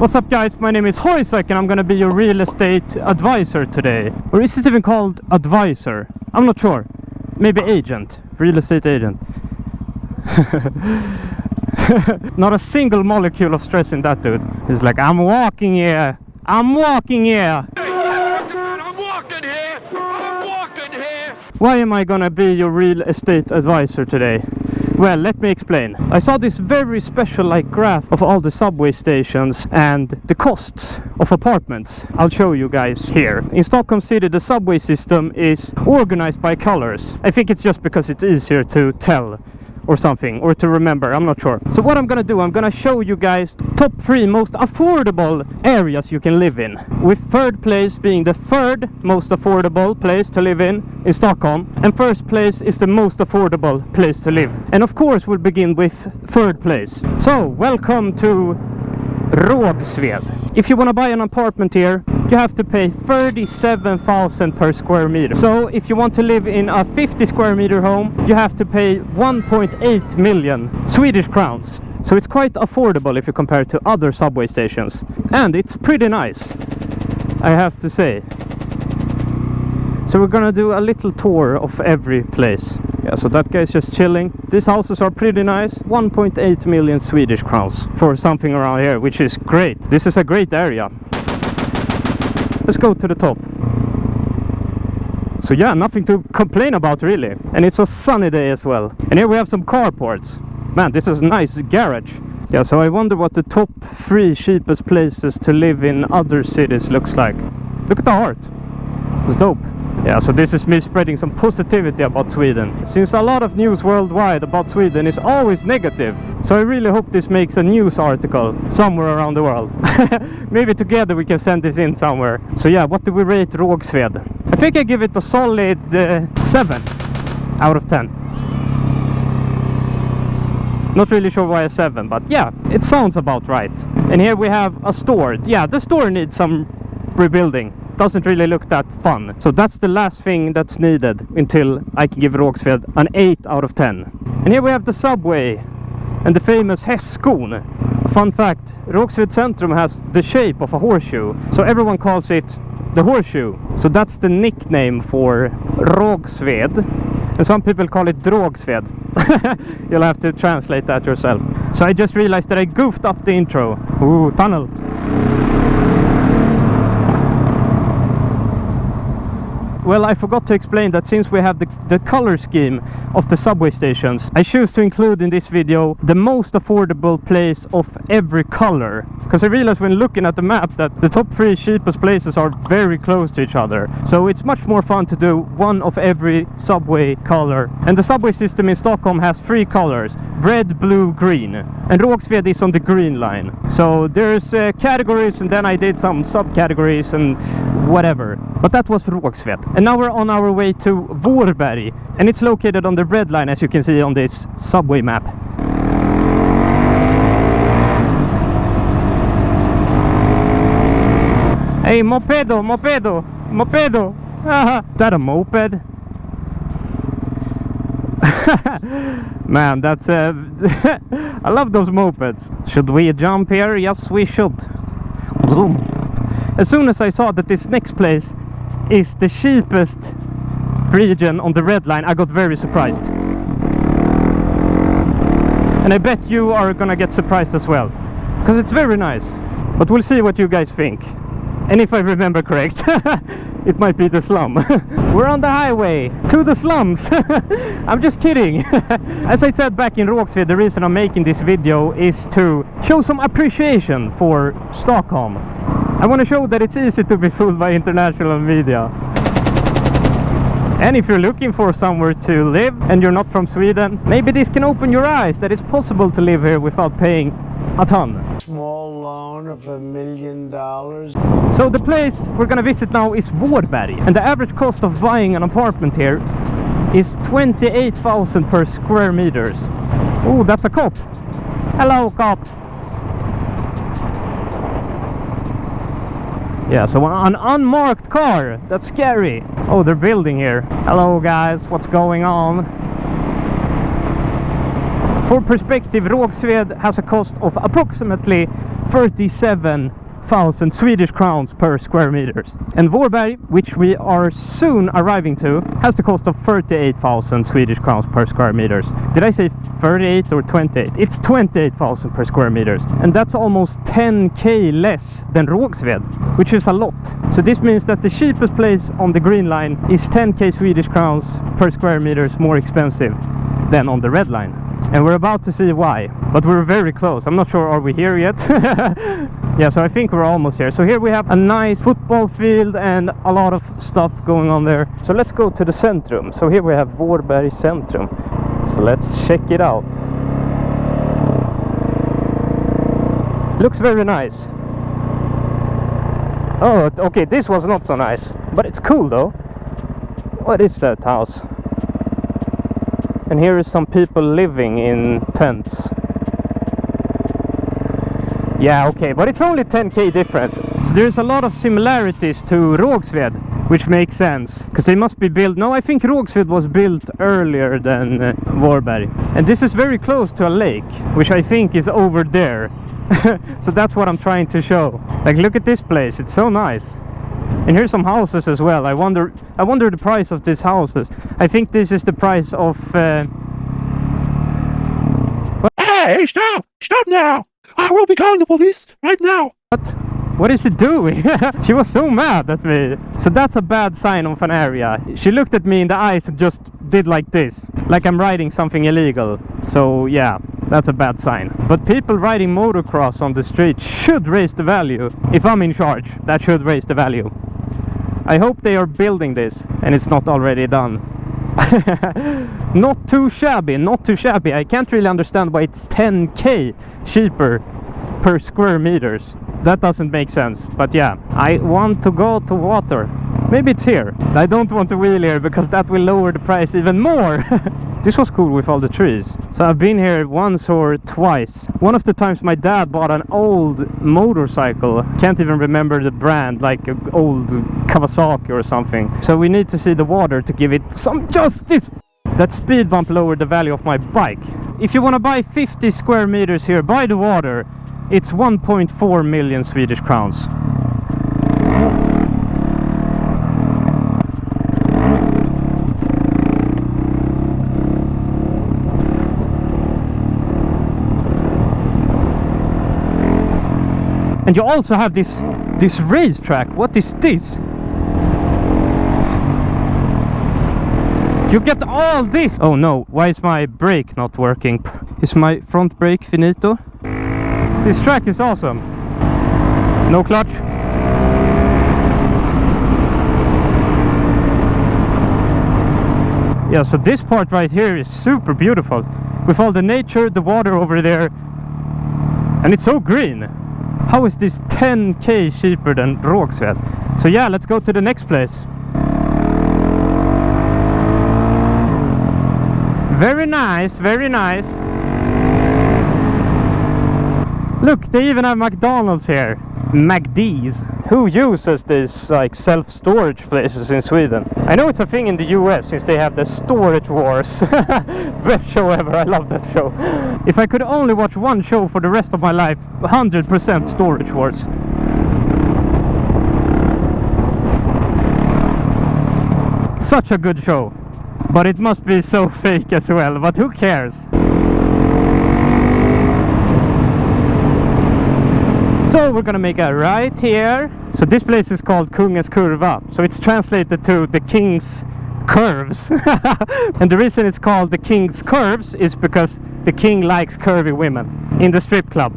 What's up guys, my name is Hoisak and I'm gonna be your real estate advisor today. Or is it even called advisor? I'm not sure. Maybe agent, real estate agent. Not a single molecule of stress in that dude. He's like, I'm walking here. I'm walking here. I'm walking here. I'm walking here. Why am I gonna be your real estate advisor today? Well, let me explain. I saw this very special graph of all the subway stations and the costs of apartments. I'll show you guys here. In Stockholm City, the subway system is organized by colors. I think it's just because it's easier to tell or something, or to remember, I'm not sure. So what I'm gonna do, I'm gonna show you guys top 3 most affordable areas you can live in, with third place being the third most affordable place to live in Stockholm, and first place is the most affordable place to live. And of course we'll begin with third place. So welcome to Rågsved. If you want to buy an apartment here, you have to pay 37,000 per square meter. So if you want to live in a 50 square meter home, you have to pay 1.8 million Swedish crowns. So it's quite affordable if you compare it to other subway stations. And it's pretty nice, I have to say. So we're gonna do a little tour of every place. Yeah, so that guy's just chilling. These houses are pretty nice. 1.8 million Swedish crowns for something around here, which is great. This is a great area. Let's go to the top. So yeah, nothing to complain about really. And it's a sunny day as well. And here we have some carports. Man, this is a nice garage. Yeah, so I wonder what the top 3 cheapest places to live in other cities looks like. Look at the art. It's dope. Yeah, so this is me spreading some positivity about Sweden. Since a lot of news worldwide about Sweden is always negative. So I really hope this makes a news article somewhere around the world. Maybe together we can send this in somewhere. So yeah, what do we rate Rågsved? I think I give it a solid 7 out of 10. Not really sure why a 7, but yeah, it sounds about right. And here we have a store. Yeah, the store needs some rebuilding. Doesn't really look that fun. So that's the last thing that's needed until I can give Rågsved an 8 out of 10. And here we have the subway and the famous Hästskon. Fun fact, Rågsved Centrum has the shape of a horseshoe. So everyone calls it the horseshoe. So that's the nickname for Rågsved. And some people call it Drågsved. You'll have to translate that yourself. So I just realized that I goofed up the intro. Ooh, tunnel. Well, I forgot to explain that since we have the color scheme of the subway stations, I choose to include in this video the most affordable place of every color. Because I realized when looking at the map that the top 3 cheapest places are very close to each other. So it's much more fun to do one of every subway color. And the subway system in Stockholm has 3 colors: red, blue, green. And Rågsved is on the green line. So there's categories, and then I did some subcategories and whatever. But that was Rågsved. And now we're on our way to Vårberg, and it's located on the red line, as you can see on this subway map. Hey, mopedo, mopedo, mopedo. Is that a moped? Man, that's I love those mopeds. Should we jump here? Yes, we should. Zoom. As soon as I saw that this next place is the cheapest region on the red line, I got very surprised. And I bet you are gonna get surprised as well, because it's very nice. But we'll see what you guys think. And if I remember correct, it might be the slum. We're on the highway to the slums. I'm just kidding. As I said back in Rågsved, the reason I'm making this video is to show some appreciation for Stockholm. I want to show that it's easy to be fooled by international media. And if you're looking for somewhere to live and you're not from Sweden, maybe this can open your eyes that it's possible to live here without paying a ton. Small loan of $1 million. So the place we're gonna visit now is Vårberg, and the average cost of buying an apartment here is 28,000 per square meters. Oh, that's a cop. Hello, cop. Yeah, so an unmarked car. That's scary. Oh, they're building here. Hello guys, what's going on? For perspective, Rågsved has a cost of approximately 37,000 Swedish crowns per square meters. And Vårberg, which we are soon arriving to, has the cost of 38,000 Swedish crowns per square meters. Did I say 38 or 28? It's 28,000 per square meters. And that's almost 10k less than Rågsved, which is a lot. So this means that the cheapest place on the green line is 10k Swedish crowns per square meters more expensive than on the red line. And we're about to see why, but we're very close. I'm not sure, are we here yet? Yeah, so I think we're almost here. So here we have a nice football field and a lot of stuff going on there. So let's go to the centrum. So here we have Vårberg Centrum. So let's check it out. Looks very nice. Oh, okay, this was not so nice, but it's cool though. What is that house? And here is some people living in tents. Yeah, okay, but it's only 10k difference. So there's a lot of similarities to Rågsved, which makes sense. Because they must be built... No, I think Rågsved was built earlier than Vårberg. And this is very close to a lake, which I think is over there. So that's what I'm trying to show. Like, look at this place, it's so nice. And here's some houses as well. I wonder the price of these houses. I think this is the price of... Hey, stop! Stop now! I will be calling the police right now! What? What is it doing? She was so mad at me. So that's a bad sign of an area. She looked at me in the eyes and just did like this. Like I'm riding something illegal. So yeah, that's a bad sign. But people riding motocross on the street should raise the value. If I'm in charge, that should raise the value. I hope they are building this and it's not already done. Not too shabby, not too shabby. I can't really understand why it's 10k cheaper per square meters. That doesn't make sense. But yeah, I want to go to water. Maybe it's here. I don't want to wheel here because that will lower the price even more. This was cool with all the trees. So I've been here once or twice. One of the times my dad bought an old motorcycle. Can't even remember the brand, like an old Kawasaki or something. So we need to see the water to give it some justice. That speed bump lowered the value of my bike. If you want to buy 50 square meters here by the water, it's 1.4 million Swedish crowns. And you also have this racetrack. What is this? You get all this. Oh no, why is my brake not working? Is my front brake finito? This track is awesome. No clutch. Yeah, so this part right here is super beautiful. With all the nature, the water over there. And it's so green. How is this 10k cheaper than Rågsved? So yeah, let's go to the next place. Very nice, very nice. Look, they even have McDonald's here. McD's. Who uses these like self-storage places in Sweden? I know it's a thing in the US since they have the Storage Wars. Best show ever, I love that show. If I could only watch one show for the rest of my life, 100% Storage Wars. Such a good show. But it must be so fake as well, but who cares? So we're gonna make a right here. So this place is called Kungens Kurva. So it's translated to the King's Curves. And the reason it's called the King's Curves is because the king likes curvy women in the strip club.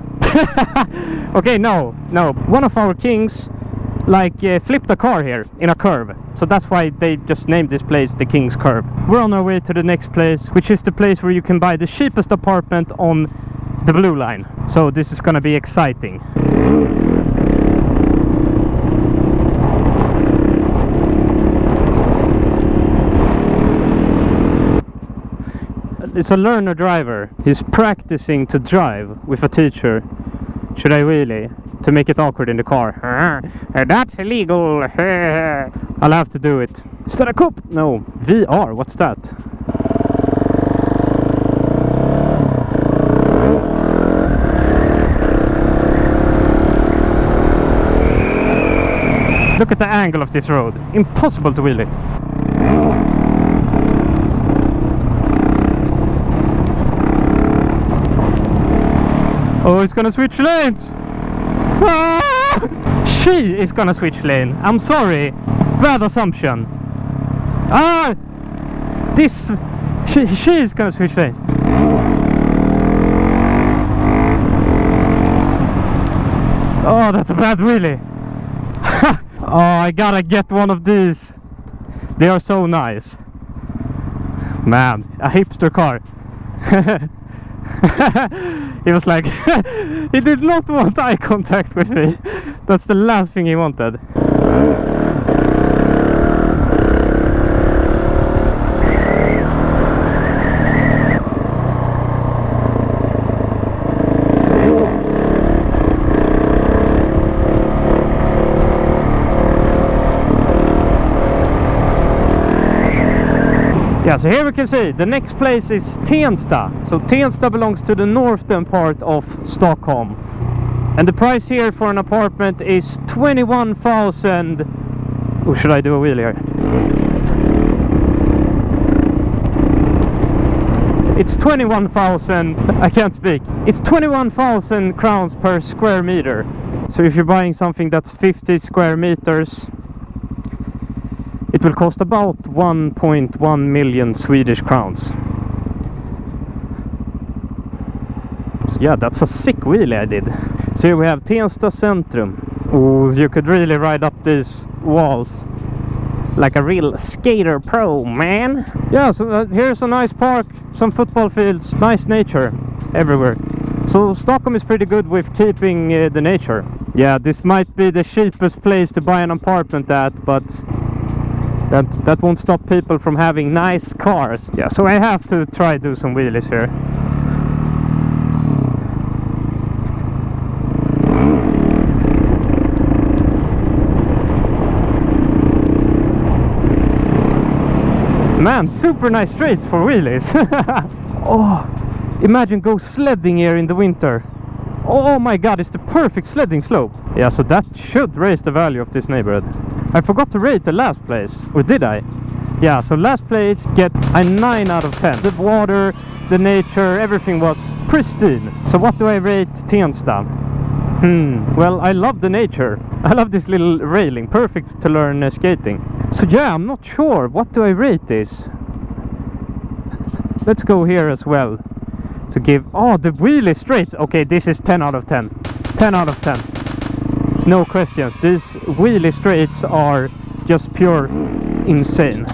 Okay, no. One of our kings flipped a car here in a curve. So that's why they just named this place the King's Curve. We're on our way to the next place, which is the place where you can buy the cheapest apartment on the blue line. So this is gonna be exciting. It's a learner driver. He's practicing to drive with a teacher. Should I really? To make it awkward in the car. That's illegal. I'll have to do it. Is that a cop? No. VR, what's that? Look at the angle of this road. Impossible to wheelie. Oh, it's gonna switch lanes! Ah! She is gonna switch lane. I'm sorry. Bad assumption. Ah! This... She is gonna switch lanes. Oh, that's a bad wheelie. Oh, I gotta get one of these. They are so nice. Man, a hipster car. He was like, he did not want eye contact with me. That's the last thing he wanted. Yeah, so here we can see the next place is Tensta. So Tensta belongs to the northern part of Stockholm. And the price here for an apartment is 21,000. Oh, should I do a wheel here? It's 21,000. I can't speak. It's 21,000 crowns per square meter. So if you're buying something that's 50 square meters, it will cost about 1.1 million Swedish crowns. So yeah, that's a sick wheelie I did. So here we have Tensta Centrum. Oh, you could really ride up these walls like a real skater pro, man. Yeah, so here's a nice park, some football fields, nice nature everywhere. So Stockholm is pretty good with keeping the nature. Yeah, this might be the cheapest place to buy an apartment at, but that won't stop people from having nice cars. Yeah, so I have to try do some wheelies here. Man, super nice streets for wheelies. Oh, imagine go sledding here in the winter. Oh my god, it's the perfect sledding slope. Yeah, so that should raise the value of this neighborhood. I forgot to rate the last place, or did I? Yeah, so last place get a 9 out of 10. The water, the nature, everything was pristine. So what do I rate Tensta? Well, I love the nature. I love this little railing, perfect to learn skating. So yeah, I'm not sure. What do I rate this? Let's go here as well. To give... Oh, the wheelie straight. Okay, this is 10 out of 10. 10 out of 10. No questions. These wheelie straights are just pure insane.